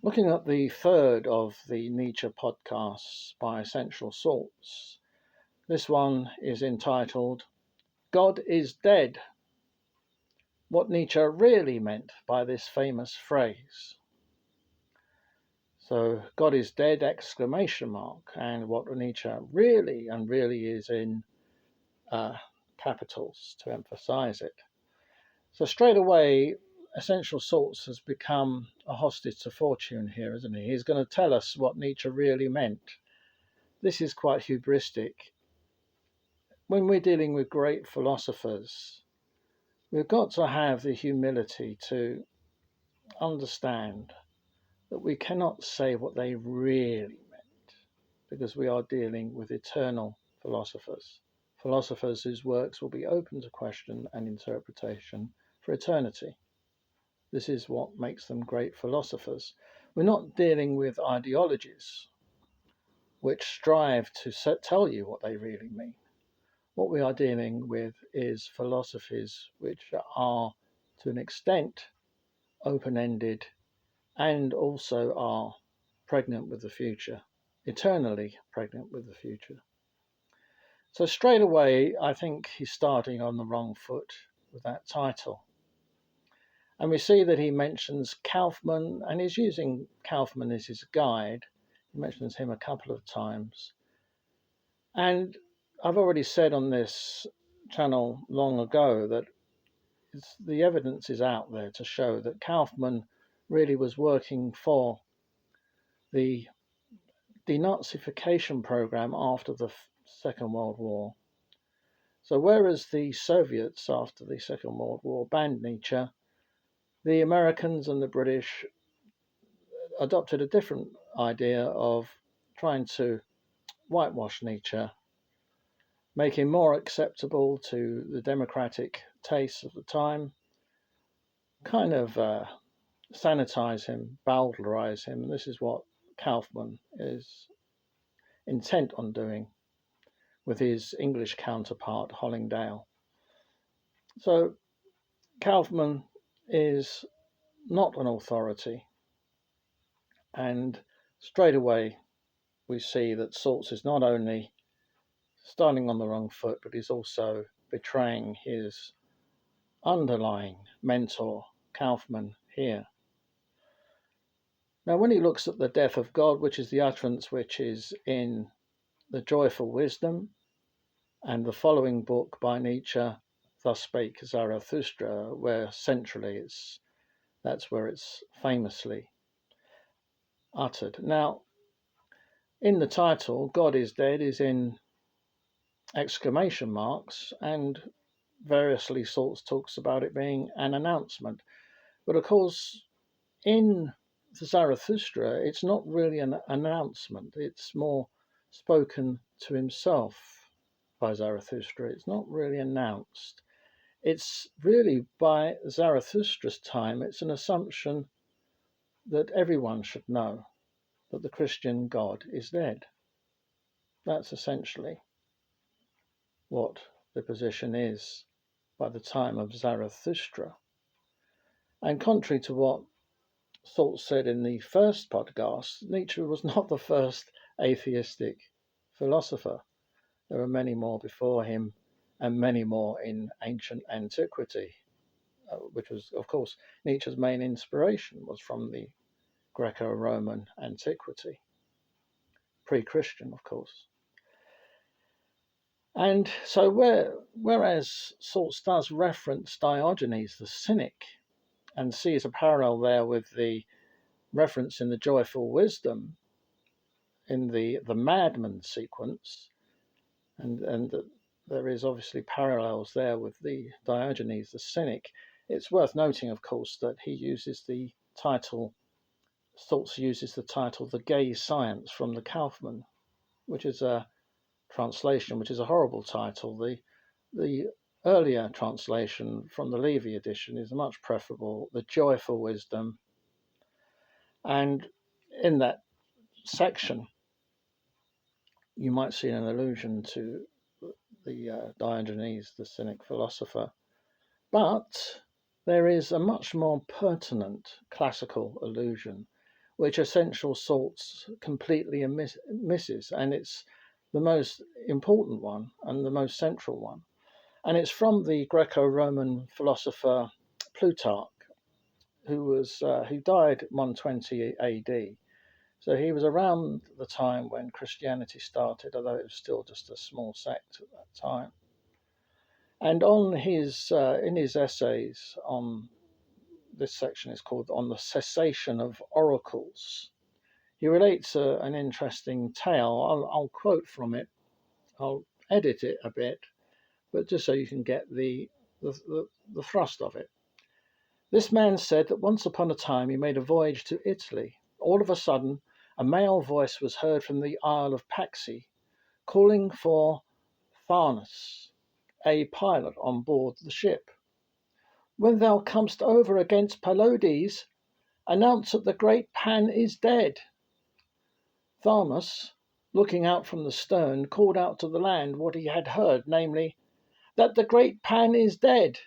Looking at the third of the Nietzsche podcasts by Essential Salts, this one is entitled God is Dead, what Nietzsche really meant by this famous phrase. So, God is dead, exclamation mark, and what Nietzsche really is in capitals to emphasize it. So straight away, Essential Salts has become a hostage to fortune here, isn't he? He's going to tell us what Nietzsche really meant. This is quite hubristic. When we're dealing with great philosophers, we've got to have the humility to understand that we cannot say what they really meant, because we are dealing with eternal philosophers whose works will be open to question and interpretation for eternity. This is what makes them great philosophers. We're not dealing with ideologies which strive to tell you what they really mean. What we are dealing with is philosophies which are, to an extent, open-ended and also are pregnant with the future, eternally pregnant with the future. So straight away, I think he's starting on the wrong foot with that title. And we see that he mentions Kaufmann, and he's using Kaufmann as his guide. He mentions him a couple of times. And I've already said on this channel long ago that the evidence is out there to show that Kaufmann really was working for the denazification program after the Second World War. So whereas the Soviets after the Second World War banned Nietzsche, the Americans and the British adopted a different idea of trying to whitewash Nietzsche, make him more acceptable to the democratic tastes of the time, kind of sanitize him, bowdlerize him. And this is what Kaufmann is intent on doing with his English counterpart, Hollingdale. So Kaufmann is not an authority, and straight away we see that Salts is not only starting on the wrong foot, but he's also betraying his underlying mentor, Kaufmann, here. Now, when he looks at the death of God, which is the utterance which is in The Joyful Wisdom and the following book by Nietzsche, Thus Spake Zarathustra, where centrally that's where it's famously uttered. Now, in the title, God is Dead is in exclamation marks, and variously Salts talks about it being an announcement. But of course, in the Zarathustra, it's not really an announcement. It's more spoken to himself by Zarathustra. It's not really announced. It's really, by Zarathustra's time, it's an assumption that everyone should know that the Christian God is dead. That's essentially what the position is by the time of Zarathustra. And contrary to what Salts said in the first podcast, Nietzsche was not the first atheistic philosopher. There were many more before him, and many more in ancient antiquity, which was, of course, Nietzsche's main inspiration was from the Greco-Roman antiquity, pre-Christian, of course. And so whereas Salts does reference Diogenes the Cynic and sees a parallel there with the reference in the Joyful Wisdom in the madman sequence, and there is obviously parallels there with the Diogenes the Cynic, it's worth noting, of course, that Salts uses the title The Gay Science from the Kaufmann, which is a translation, which is a horrible title. The earlier translation from the Levy edition is much preferable, The Joyful Wisdom. And in that section, you might see an allusion to the Diogenes, the Cynic philosopher. But there is a much more pertinent classical allusion, which Essential Salts completely misses, and it's the most important one and the most central one. And it's from the Greco-Roman philosopher Plutarch, who died 120 AD. So he was around the time when Christianity started, although it was still just a small sect at that time. And on in his essays on this section is called "On the Cessation of Oracles," he relates an interesting tale. I'll quote from it. I'll edit it a bit, but just so you can get the thrust of it. This man said that once upon a time he made a voyage to Italy. All of a sudden, a male voice was heard from the Isle of Paxi, calling for Tharnas, a pilot on board the ship. "When thou comest over against Palodes, announce that the great Pan is dead." Tharmas, looking out from the stern, called out to the land what he had heard, namely, that the great Pan is dead.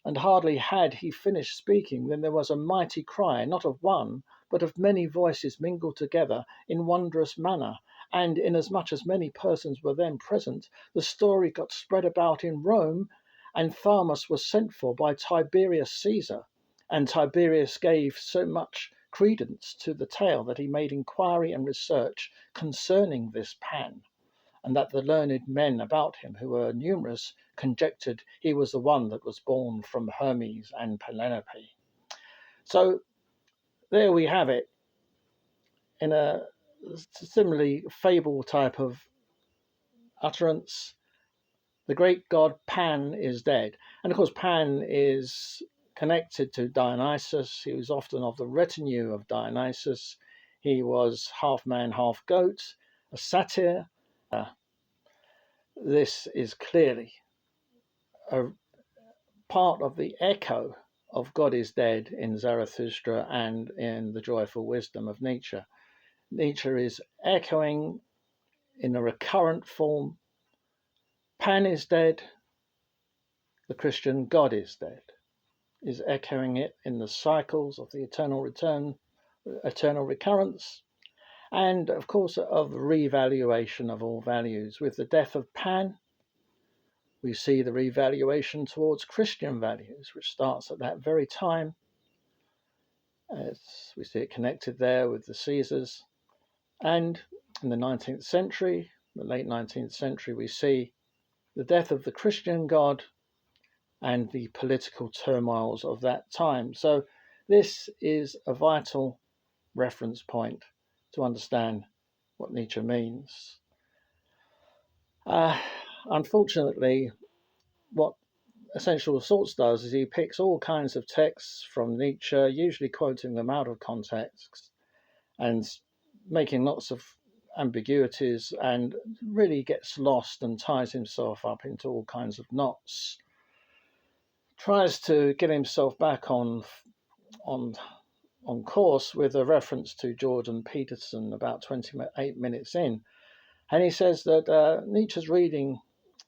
And hardly had he finished speaking than there was a mighty cry, not of one, but of many voices mingled together in wondrous manner. And inasmuch as many persons were then present, the story got spread about in Rome, and Tharmas was sent for by Tiberius Caesar. And Tiberius gave so much credence to the tale that he made inquiry and research concerning this Pan, and that the learned men about him, who were numerous, conjectured he was the one that was born from Hermes and Penelope. So there we have it, in a similarly fable type of utterance. The great god Pan is dead. And of course, Pan is connected to Dionysus. He was often of the retinue of Dionysus. He was half man, half goat, a satyr. This is clearly a part of the echo of God is dead in Zarathustra and in the joyful wisdom of Nietzsche. Nietzsche is echoing in a recurrent form, Pan is dead, the Christian God is dead, is echoing it in the cycles of the eternal return, eternal recurrence, and of course of revaluation of all values. With the death of Pan, we see the revaluation towards Christian values, which starts at that very time. We see it connected there with the Caesars. And in the 19th century, the late 19th century, we see the death of the Christian God and the political turmoils of that time. So this is a vital reference point to understand what Nietzsche means. Unfortunately, what Essential Salts does is he picks all kinds of texts from Nietzsche, usually quoting them out of context and making lots of ambiguities, and really gets lost and ties himself up into all kinds of knots. Tries to get himself back on course with a reference to Jordan Peterson about 28 minutes in. And he says that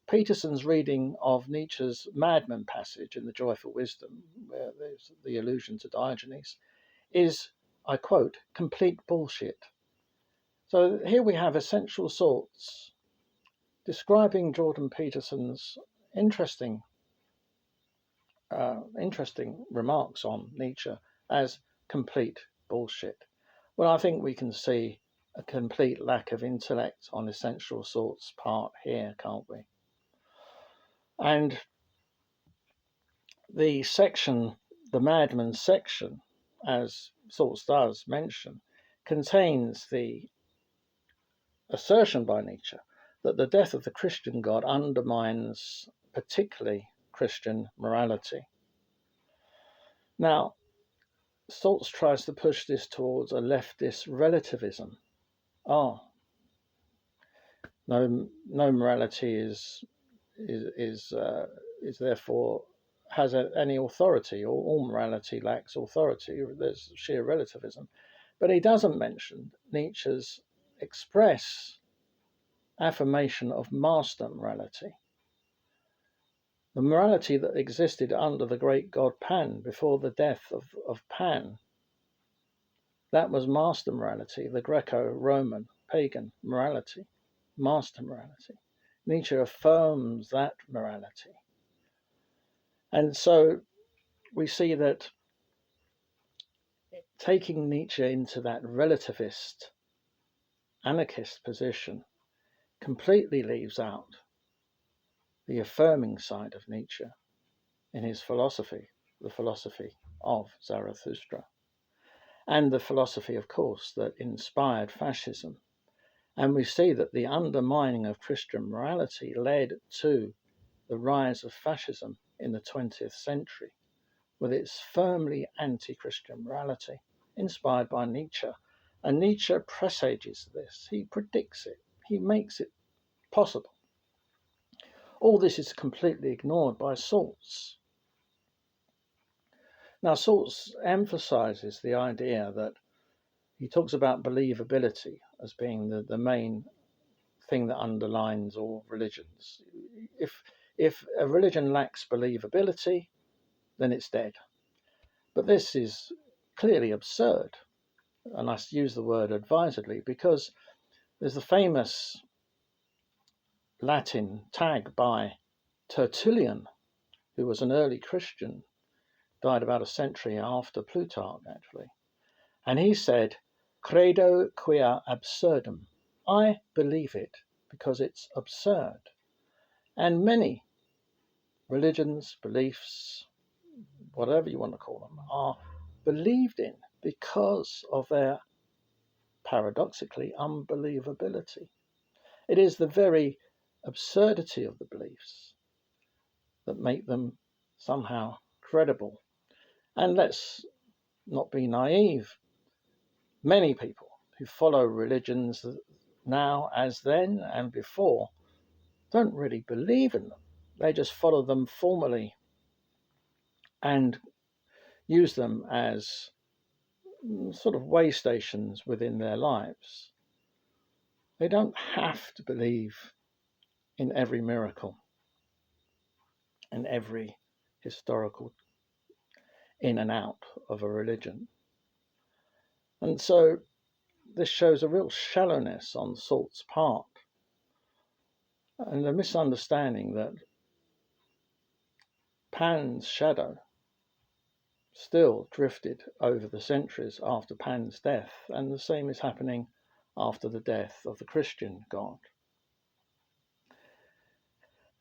Peterson's reading of Nietzsche's Madman passage in the Joyful Wisdom, where there's the allusion to Diogenes, is, I quote, complete bullshit. So here we have Essential Salts describing Jordan Peterson's interesting remarks on Nietzsche as complete bullshit. Well, I think we can see a complete lack of intellect on Essential Salts' part here, can't we? And the section, the Madman section, as Salts does mention, contains the assertion by Nietzsche that the death of the Christian God undermines particularly Christian morality. Now, Salts tries to push this towards a leftist relativism. No morality is therefore has any authority, or all morality lacks authority. There's sheer relativism. But he doesn't mention Nietzsche's express affirmation of master morality. The morality that existed under the great god Pan before the death of Pan That was master morality, the Greco-Roman pagan morality, master morality. Nietzsche affirms that morality. And so we see that taking Nietzsche into that relativist, anarchist position completely leaves out the affirming side of Nietzsche in his philosophy, the philosophy of Zarathustra, and the philosophy, of course, that inspired fascism. And we see that the undermining of Christian morality led to the rise of fascism in the 20th century, with its firmly anti-Christian morality, inspired by Nietzsche. And Nietzsche presages this, he predicts it, he makes it possible. All this is completely ignored by Salts. Now, Salts emphasizes the idea that he talks about believability as being the main thing that underlines all religions. If a religion lacks believability, then it's dead. But this is clearly absurd, and I use the word advisedly because there's the famous Latin tag by Tertullian, who was an early Christian, died about a century after Plutarch, actually. And he said, "Credo quia absurdum." I believe it because it's absurd. And many religions, beliefs, whatever you want to call them, are believed in because of their, paradoxically, unbelievability. It is the very absurdity of the beliefs that make them somehow credible. And let's not be naive. Many people who follow religions now as then and before don't really believe in them. They just follow them formally and use them as sort of way stations within their lives. They don't have to believe in every miracle and every historical in and out of a religion. And so this shows a real shallowness on Salt's part and a misunderstanding that Pan's shadow still drifted over the centuries after Pan's death, and the same is happening after the death of the Christian God.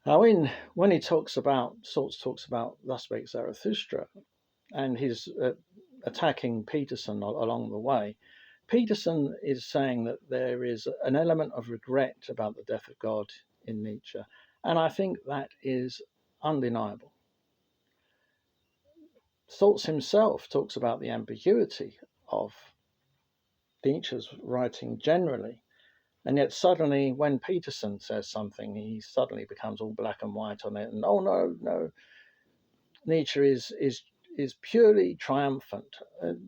Now, when he talks about, Salts talks about Thus Spake Zarathustra, and he's attacking Peterson along the way, Peterson is saying that there is an element of regret about the death of God in Nietzsche, and I think that is undeniable. Salts himself talks about the ambiguity of Nietzsche's writing generally, and yet suddenly when Peterson says something, he suddenly becomes all black and white on it, and oh no, Nietzsche is purely triumphant,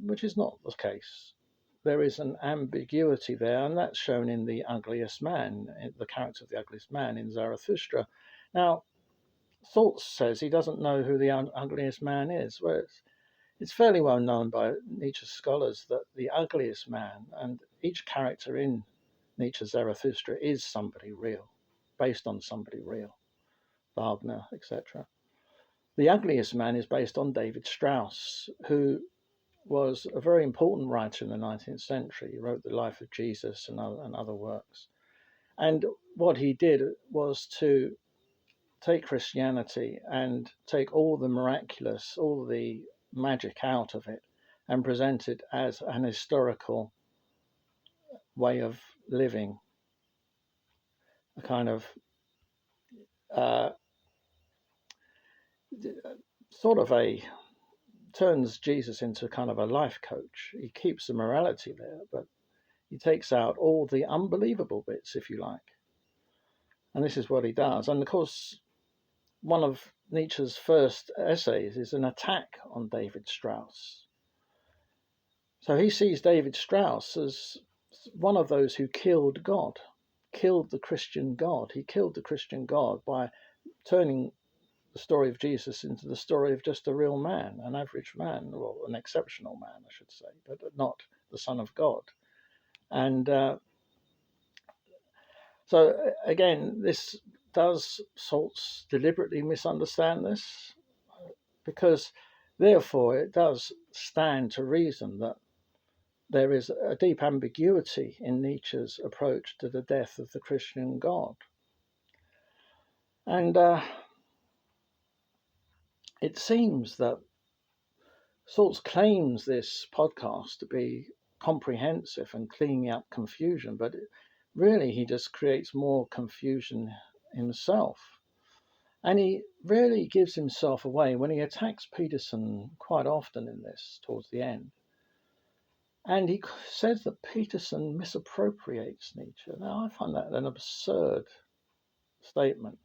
which is not the case. There is an ambiguity there, and that's shown in the ugliest man, the character of the ugliest man in Zarathustra. Now, Salts says he doesn't know who the ugliest man is. Well, it's fairly well known by Nietzsche scholars that the ugliest man, and each character in Nietzsche's Zarathustra is somebody real, based on somebody real, Wagner, etc. The ugliest man is based on David Strauss, who was a very important writer in the 19th century. He wrote The Life of Jesus and other works. And what he did was to take Christianity and take all the miraculous, all the magic out of it, and present it as an historical way of living, a kind of sort of turns Jesus into kind of a life coach. He keeps the morality there, but he takes out all the unbelievable bits, if you like. And this is what he does. And of course, one of Nietzsche's first essays is an attack on David Strauss. So he sees David Strauss as one of those who killed God, killed the Christian God. He killed the Christian God by turning the story of Jesus into the story of just a real man, an average man, or an exceptional man, I should say, but not the Son of God. And so again, this does Salts deliberately misunderstand this? Because therefore it does stand to reason that there is a deep ambiguity in Nietzsche's approach to the death of the Christian God. And it seems that Salts claims this podcast to be comprehensive and cleaning up confusion, but really he just creates more confusion himself. And he really gives himself away when he attacks Peterson quite often in this, towards the end. And he says that Peterson misappropriates Nietzsche. Now, I find that an absurd statement.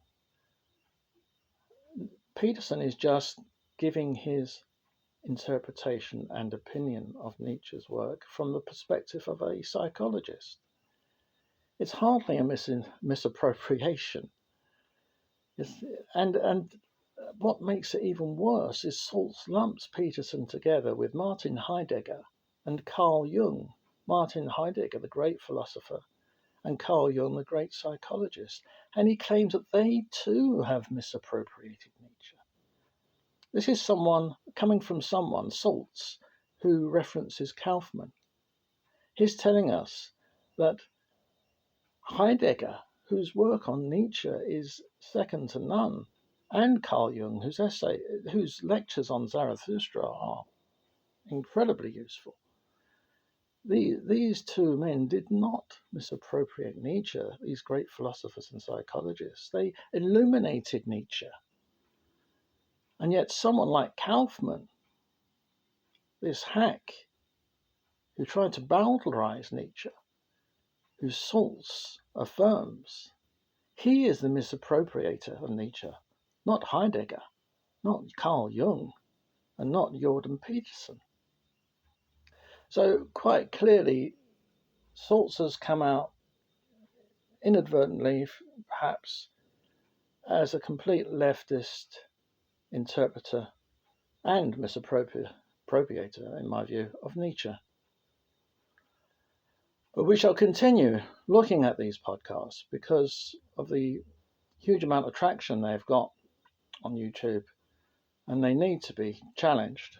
Peterson is just giving his interpretation and opinion of Nietzsche's work from the perspective of a psychologist. It's hardly a misappropriation. And what makes it even worse is Salts lumps Peterson together with Martin Heidegger and Carl Jung. Martin Heidegger, the great philosopher, and Carl Jung, the great psychologist. And he claims that they too have misappropriated Nietzsche. This is someone coming from someone, Salts, who references Kaufmann. He's telling us that Heidegger, whose work on Nietzsche is second to none, and Carl Jung, whose lectures on Zarathustra are incredibly useful. These two men did not misappropriate Nietzsche, these great philosophers and psychologists. They illuminated Nietzsche. And yet someone like Kaufmann, this hack, who tried to bowdlerize Nietzsche, who Salts affirms, he is the misappropriator of Nietzsche, not Heidegger, not Carl Jung, and not Jordan Peterson. So quite clearly, Salts has come out inadvertently, perhaps, as a complete leftist interpreter and misappropriator, in my view, of Nietzsche. But we shall continue looking at these podcasts because of the huge amount of traction they've got on YouTube, and they need to be challenged.